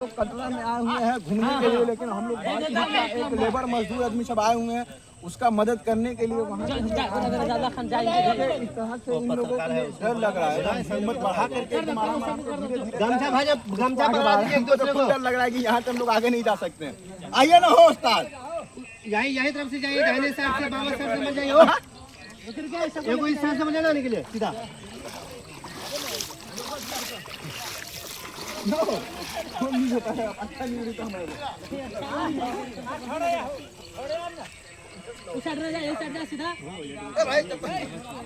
कटरा में आए हुए हैं घूमने के लिए, लेकिन हम लोग एक लेबर मजदूर आदमी सब आए हुए हैं उसका मदद करने के लिए वहाँ इस तरह से इन लोगों को डर लग रहा है। हिम्मत बढ़ा करके डर लग रहा है कि यहाँ से हम लोग आगे नहीं जा सकते हैं। आइए ना हो उस्ताद, यही तरफ से जाइए, दाहिने साइड से बाबा साहब समझ जाइए हो, एगो इस साइड से समझ जाने के लिए सीधा नहीं होता है। अच्छा नहीं होता हमारे